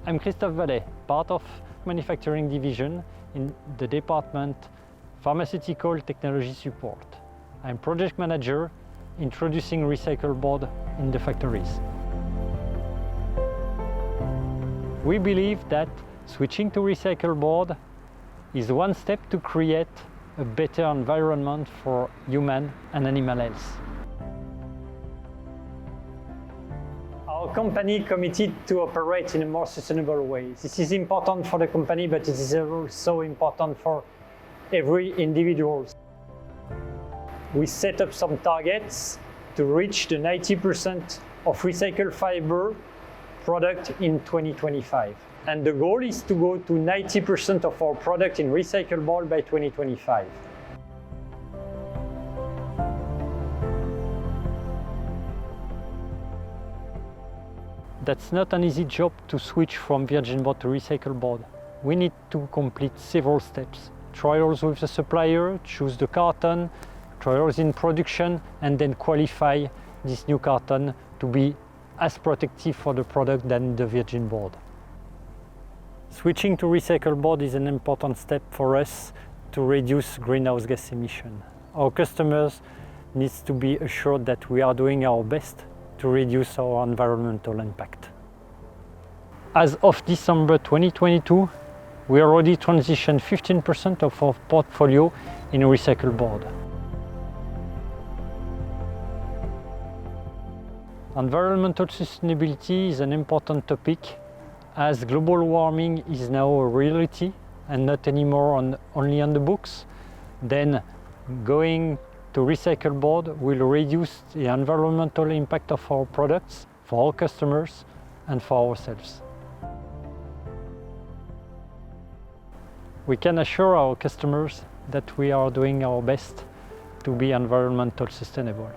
I'm Christophe Vallet, part of manufacturing division in the department Pharmaceutical Technology Support. I'm project manager introducing recycled board in the factories. We believe that switching to recycled board is one step to create a better environment for human and animal health. Our company committed to operate in a more sustainable way. This is important for the company, but it is also important for every individual. We set up some targets to reach the 90% of recycled fiber product in 2025. And the goal is to go to 90% of our product in recycled board by 2025. That's not an easy job to switch from virgin board to recycled board. We need to complete several steps. Trials with the supplier, choose the carton, trials in production, and then qualify this new carton to be as protective for the product than the virgin board. Switching to recycled board is an important step for us to reduce greenhouse gas emission. Our customers need to be assured that we are doing our best to reduce our environmental impact. As of December 2022, we already transitioned 15% of our portfolio in recycled board. Environmental sustainability is an important topic as global warming is now a reality and not anymore only on the books. Then going to recycled board will reduce the environmental impact of our products for our customers and for ourselves. We can assure our customers that we are doing our best to be environmentally sustainable.